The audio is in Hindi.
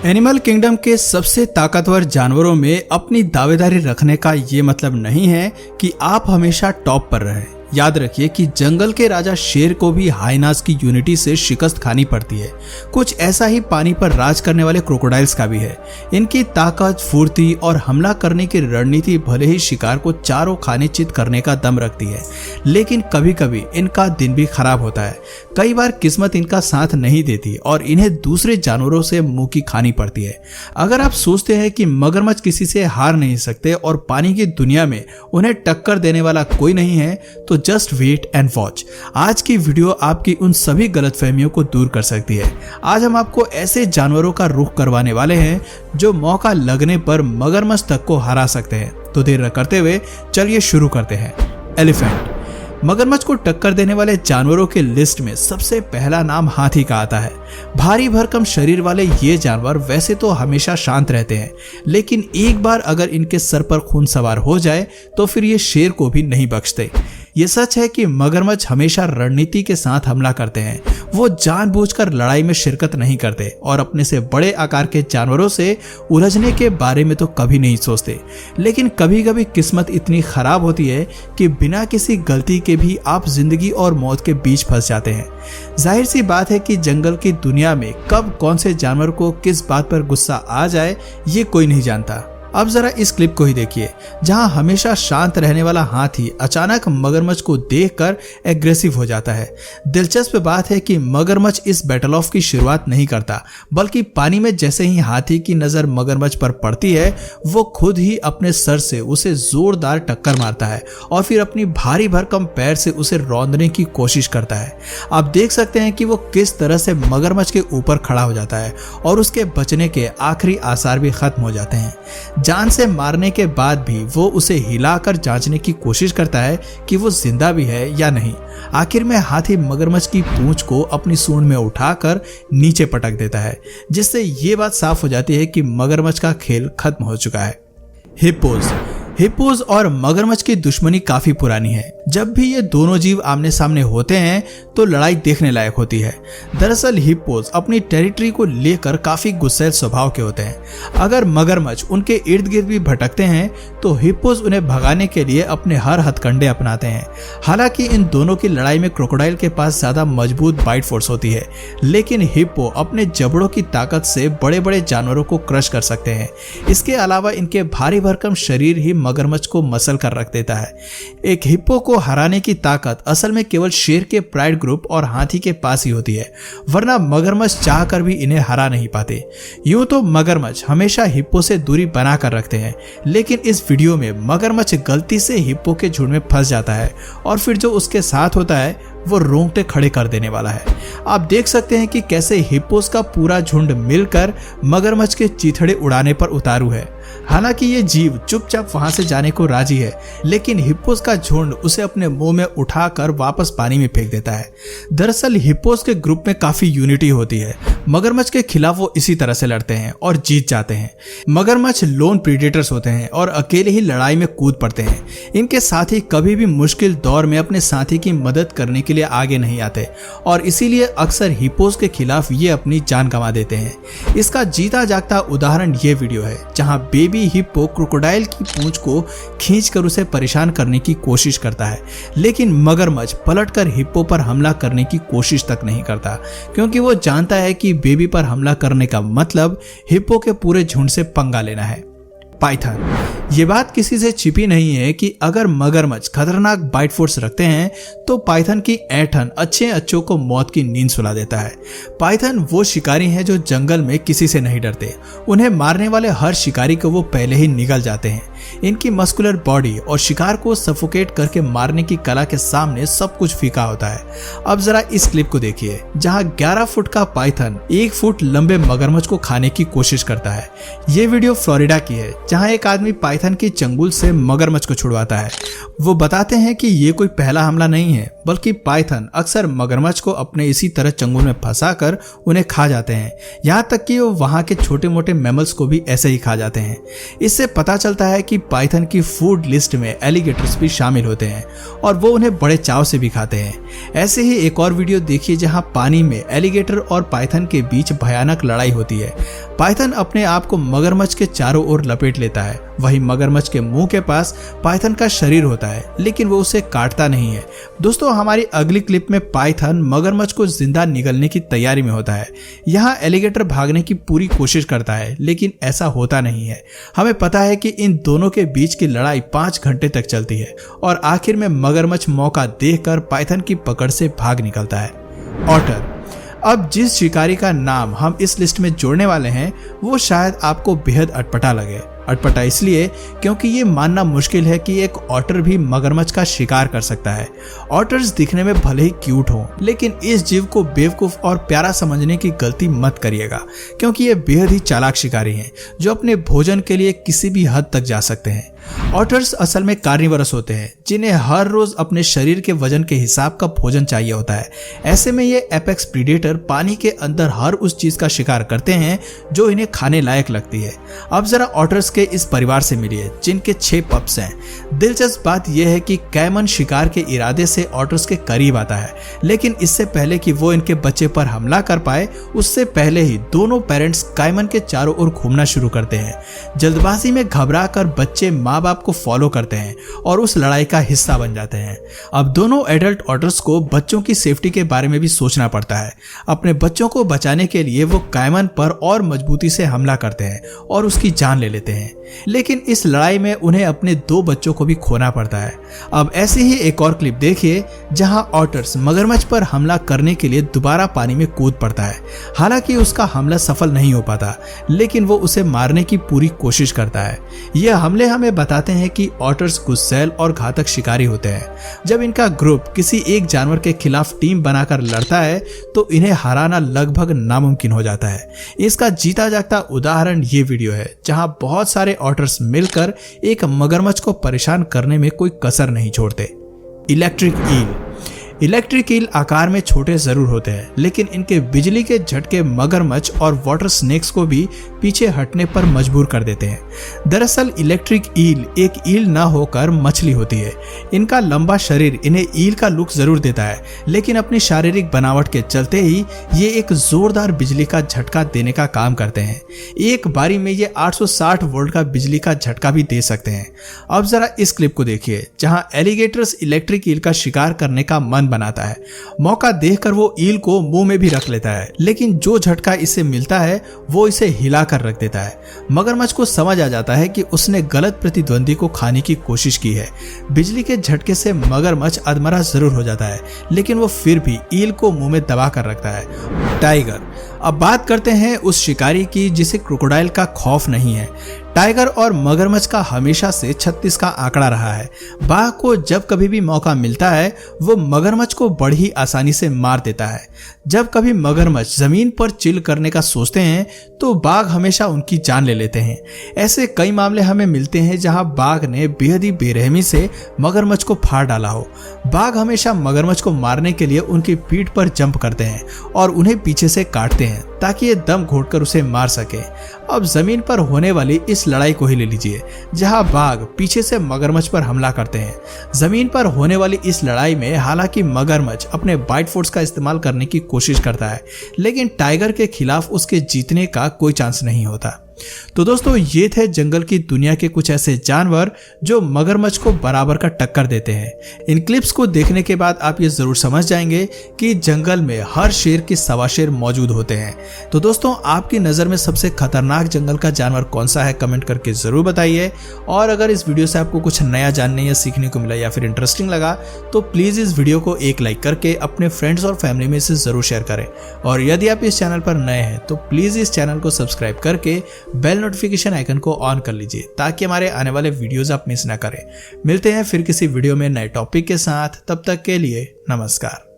एनिमल किंगडम के सबसे ताकतवर जानवरों में अपनी दावेदारी रखने का ये मतलब नहीं है कि आप हमेशा टॉप पर रहें। याद रखिए कि जंगल के राजा शेर को भी हाइनास की यूनिटी से शिकस्त खानी पड़ती है। कुछ ऐसा ही पानी पर राज करने वाले क्रोकोडाइल्स का भी है। इनकी ताकत, फुर्ती और हमला करने की रणनीति भले ही शिकार को चारों खाने चित करने का दम रखती है, लेकिन कभी कभी इनका दिन भी खराब होता है। कई बार किस्मत इनका साथ नहीं देती और इन्हें दूसरे जानवरों से मुंह की खानी पड़ती है। अगर आप सोचते हैं कि मगरमच्छ किसी से हार नहीं सकते और पानी की दुनिया में उन्हें टक्कर देने वाला कोई नहीं है, तो जस्ट वेट एंड वॉच। आज की वीडियो आपकी उन सभी गलतफहमियों को दूर कर सकती है। आज हम आपको ऐसे जानवरों का रुख करवाने वाले हैं जो मौका लगने पर मगरमच्छ तक को हरा सकते हैं। तो देर न करते हुए चलिए शुरू करते हैं। एलिफेंट। मगरमच्छ को टक्कर देने वाले जानवरों के लिस्ट में सबसे पहला नाम हाथी का आता है। भारी भरकम शरीर वाले ये जानवर वैसे तो हमेशा शांत रहते हैं, लेकिन एक बार अगर इनके सर पर खून सवार हो जाए तो फिर ये शेर को भी नहीं बख्शते। ये सच है कि मगरमच्छ हमेशा रणनीति के साथ हमला करते हैं। वो जानबूझकर लड़ाई में शिरकत नहीं करते और अपने से बड़े आकार के जानवरों से उलझने के बारे में तो कभी नहीं सोचते। लेकिन कभी कभी किस्मत इतनी खराब होती है कि बिना किसी गलती के भी आप जिंदगी और मौत के बीच फंस जाते हैं। जाहिर सी बात है कि जंगल की दुनिया में कब कौन से जानवर को किस बात पर गुस्सा आ जाए ये कोई नहीं जानता। अब जरा इस क्लिप को ही देखिए, जहां हमेशा शांत रहने वाला हाथी अचानक मगरमच्छ को देखकर एग्रेसिव हो जाता है। दिलचस्प बात है कि मगरमच्छ इस बैटल ऑफ की शुरुआत नहीं करता, बल्कि पानी में जैसे ही हाथी की नजर मगरमच्छ पर पड़ती है, वो खुद ही अपने सर से उसे जोरदार टक्कर मारता है और फिर अपनी भारी भरकम पैर से उसे रौंदने की कोशिश करता है। आप देख सकते हैं कि वो किस तरह से मगरमच्छ के ऊपर खड़ा हो जाता है और उसके बचने के आखिरी आसार भी खत्म हो जाते हैं। जान से मारने के बाद भी वो उसे हिलाकर जांचने की कोशिश करता है कि वो जिंदा भी है या नहीं। आखिर में हाथी मगरमच्छ की पूंछ को अपनी सूंड में उठाकर नीचे पटक देता है, जिससे ये बात साफ हो जाती है कि मगरमच्छ का खेल खत्म हो चुका है। हिप्पोज और मगरमच्छ की दुश्मनी काफी पुरानी है। जब भी ये दोनों जीव आमने सामने होते हैं तो लड़ाई देखने लायक होती है। दरअसल हिप्पोज अपनी टेरिटरी को लेकर काफी गुस्सैल स्वभाव के होते हैं। अगर मगरमच्छ उनके इर्द गिर्द भी भटकते हैं तो हिप्पोज उन्हें भगाने के लिए अपने हर हथकंडे अपनाते हैं। हालांकि इन दोनों की लड़ाई में क्रोकोडाइल के पास ज्यादा मजबूत बाइट फोर्स होती है, लेकिन हिप्पो अपने जबड़ों की ताकत से बड़े बड़े जानवरों को क्रश कर सकते हैं। इसके अलावा इनके भारी भरकम शरीर ही मगरमच्छ को मसल कर रख देता है। एक हिप्पो को हराने की ताकत असल में केवल शेर के प्राइड ग्रुप और हाथी के पास ही होती है, वरना मगरमच्छ चाहकर भी इन्हें हरा नहीं पाते। यूं तो मगरमच्छ हमेशा हिप्पो से दूरी बना कर रखते हैं, लेकिन इस वीडियो में मगरमच्छ गलती से हिप्पो के झुंड में फंस जाता है और फिर जो उसके साथ होता है वो रोंगटे खड़े कर देने वाला है। आप देख सकते हैं कि कैसे हिप्पोस का पूरा झुंड मिलकर मगरमच्छ के चीथड़े उड़ाने पर उतारू है। हालांकि ये जीव चुपचाप वहां से जाने को राजी है, लेकिन हिप्पोस का झुंड उसे अपने मुंह में उठाकर वापस पानी में फेंक देता है। दरअसल हिप्पोस के ग्रुप में काफी यूनिटी होती है। मगरमच्छ के खिलाफ वो इसी तरह से लड़ते हैं और जीत जाते हैं। मगरमच्छ लोन प्रीडेटर्स होते हैं और अकेले ही लड़ाई में कूद पड़ते हैं। इनके साथी कभी भी मुश्किल दौर में अपने साथी की मदद करने के लिए आगे नहीं आते और इसीलिए अक्सर हिप्पोस के खिलाफ ये अपनी जान गंवा देते हैं। इसका जीता जागता उदाहरण ये वीडियो है, जहां बेबी हिप्पो क्रोकोडाइल की पूंछ को खींचकर उसे परेशान करने की कोशिश करता है, लेकिन मगरमच्छ पलटकर हिप्पो पर हमला करने की कोशिश तक नहीं करता, क्योंकि वो जानता है कि बेबी पर हमला करने का मतलब हिप्पो के पूरे झुंड से पंगा लेना है। पाइथन। ये बात किसी से छिपी नहीं है कि अगर मगरमच्छ खतरनाक बाइट फोर्स रखते हैं तो पाइथन की ऐंठन अच्छे अच्छों को मौत की नींद सुला देता है। पाइथन वो शिकारी हैं जो जंगल में किसी से नहीं डरते। उन्हें मारने वाले हर शिकारी को वो पहले ही निगल जाते हैं। इनकी मस्कुलर बॉडी और शिकार को सफोकेट करके मारने की कला के सामने सब कुछ फीका होता है। अब जरा इस क्लिप को देखिए, जहां 11 फुट का पाइथन 1 फुट लंबे मगरमच्छ को खाने की कोशिश करता है। ये वीडियो फ्लोरिडा की है, जहां एक आदमी पाइथन की चंगुल से मगरमच्छ को छुड़वाता है। वो बताते हैं कि ये कोई पहला हमला नहीं है, बल्कि पाइथन अक्सर मगरमच्छ को अपने इसी तरह चंगुल में फंसाकर उन्हें खा जाते हैं। यहाँ तक कि वो वहाँ के छोटे मोटे मैमल्स को भी ऐसे ही खा जाते हैं। इससे पता चलता है कि कि पाइथन की फूड लिस्ट में एलिगेटर्स भी शामिल होते हैं और वो उन्हें बड़े चाव से भी खाते हैं। ऐसे ही एक और वीडियो देखिए जहां पानी में एलिगेटर और पाइथन के बीच भयानक लड़ाई होती है। पाइथन अपने आप को मगरमच्छ के चारों ओर लपेट लेता है, वहीं मगरमच्छ के मुंह के पास पाइथन का शरीर होता है, लेकिन वो उसे काटता नहीं है। दोस्तों, हमारी अगली क्लिप में पाइथन मगरमच्छ को जिंदा निगलने की तैयारी में होता है। यहाँ एलिगेटर भागने की पूरी कोशिश करता है, लेकिन ऐसा होता नहीं है। हमें पता है कि इन दोनों के बीच की लड़ाई 5 घंटे तक चलती है और आखिर में मगरमच्छ मौका देखकर पाइथन की पकड़ से भाग निकलता है। ऑटर। अब जिस शिकारी का नाम हम इस लिस्ट में जोड़ने वाले हैं वो शायद आपको बेहद अटपटा लगे। अटपटा इसलिए क्योंकि ये मानना मुश्किल है कि एक ऑटर भी मगरमच्छ का शिकार कर सकता है। ऑटर्स दिखने में भले ही क्यूट हों, लेकिन इस जीव को बेवकूफ और प्यारा समझने की गलती मत करिएगा, क्योंकि ये बेहद ही चालाक शिकारी हैं जो अपने भोजन के लिए किसी भी हद तक जा सकते हैं। ऑटर्स असल में कार्निवरस होते हैं जिन्हें हर रोज अपने शरीर के वजन के हिसाब का भोजन चाहिए होता है। ऐसे में ये एपेक्स प्रीडेटर पानी के अंदर हर उस चीज का शिकार करते हैं जो इन्हें खाने लायक लगती है। अब जरा ऑटर्स के इस परिवार से मिलिए जिनके 6 पप्स हैं। दिलचस्प बात यह है कि कैमन शिकार के इरादे से ऑटर्स के करीब आता है, लेकिन इससे पहले कि वो इनके बच्चे पर हमला कर पाए उससे पहले ही दोनों पेरेंट्स कैमन के चारों ओर घूमना शुरू करते हैं। जल्दबाजी में घबरा कर बच्चे माँ बाप को फॉलो करते हैं और उस लड़ाई का हिस्सा बन जाते हैं। अब दोनों एडल्ट ऑटर्स को बच्चों की सेफ्टी के बारे में भी सोचना पड़ता है। अपने बच्चों को बचाने के लिए वो कैमन पर और मजबूती से हमला करते हैं और उसकी जान ले लेते हैं, लेकिन इस लड़ाई में उन्हें अपने 2 बच्चों को भी खोना पड़ता है। अब ऐसी ही एक और क्लिप देखिए जहां ऑटर्स मगरमच्छ पर हमला करने के लिए दोबारा पानी में कूद पड़ता है। हालांकि उसका हमला सफल नहीं हो पाता, लेकिन वो उसे मारने की पूरी कोशिश करता है। यह हमले हमें बताते हैं कि ऑटर्स गुस्सैल और घातक शिकारी होते हैं। जब इनका ग्रुप किसी एक जानवर के खिलाफ टीम बनाकर लड़ता है तो इन्हें हराना लगभग नामुमकिन हो जाता है। इसका जीता जागता उदाहरण ये वीडियो है जहां बहुत सारे ऑटर्स मिलकर एक मगरमच्छ को परेशान करने में कोई कसर नहीं छोड़ते। Electric eel. इलेक्ट्रिक ईल आकार में छोटे जरूर होते हैं, लेकिन इनके बिजली के झटके मगरमच्छ और वाटर स्नेक्स को भी पीछे हटने पर मजबूर कर देते हैं। दरअसल इलेक्ट्रिक ईल एक ईल न होकर मछली होती है। इनका लंबा शरीर इन्हें ईल का लुक जरूर देता है, लेकिन अपनी शारीरिक बनावट के चलते ही ये एक जोरदार बिजली का झटका देने का काम करते हैं। एक बारी में ये 860 वोल्ट का बिजली का झटका भी दे सकते हैं। अब जरा इस क्लिप को देखिए जहां एलिगेटर्स इलेक्ट्रिक ईल का शिकार करने का मन बनाता है। मौका देखकर वो ईल को मुंह में भी रख लेता है, लेकिन जो झटका इसे मिलता है वो इसे हिलाकर रख देता है। मगरमच्छ को समझ आ जाता है कि उसने गलत प्रतिद्वंदी को खाने की कोशिश की है। बिजली के झटके से मगरमच्छ अधमरा जरूर हो जाता है, लेकिन वो फिर भी ईल को मुंह में दबा कर रखता है। टाइगर। अब बात करते हैं उस शिकारी की जिसे क्रोकोडाइल का खौफ नहीं है। टाइगर और मगरमच्छ का हमेशा से 36 का आंकड़ा रहा है। बाघ को जब कभी भी मौका मिलता है वो मगरमच्छ को बड़ी ही आसानी से मार देता है। जब कभी मगरमच्छ जमीन पर चिल करने का सोचते हैं तो बाघ हमेशा उनकी जान ले लेते हैं। ऐसे कई मामले हमें मिलते हैं जहां बाघ ने बेहद ही बेरहमी से मगरमच्छ को फाड़ डाला हो। बाघ हमेशा मगरमच्छ को मारने के लिए उनकी पीठ पर जंप करते हैं और उन्हें पीछे से काटते हैं ताकि ये दम घोटकर उसे मार सके। अब जमीन पर होने वाली इस लड़ाई को ही ले लीजिए जहां बाघ पीछे से मगरमच्छ पर हमला करते हैं। जमीन पर होने वाली इस लड़ाई में हालांकि मगरमच्छ अपने बाइट फोर्स का इस्तेमाल करने की कोशिश करता है, लेकिन टाइगर के खिलाफ उसके जीतने का कोई चांस नहीं होता। तो दोस्तों, ये थे जंगल की दुनिया के कुछ ऐसे जानवर जो मगरमच्छ को बराबर का टक्कर देते हैं। इन क्लिप्स को देखने के बाद आप ये जरूर समझ जाएंगे कि जंगल में हर शेर के सवा शेर मौजूद होते हैं। तो दोस्तों, आपकी नज़र में सबसे खतरनाक जंगल का जानवर कौन सा है कमेंट करके जरूर बताइए। और अगर इस वीडियो से आपको कुछ नया जानने या सीखने को मिला या फिर इंटरेस्टिंग लगा तो प्लीज़ इस वीडियो को एक लाइक करके अपने फ्रेंड्स और फैमिली में इसे जरूर शेयर करें। और यदि आप इस चैनल पर नए हैं तो प्लीज़ इस चैनल को सब्सक्राइब करके बेल नोटिफिकेशन आइकन को ऑन कर लीजिए ताकि हमारे आने वाले वीडियोस आप मिस ना करें। मिलते हैं फिर किसी वीडियो में नए टॉपिक के साथ, तब तक के लिए नमस्कार।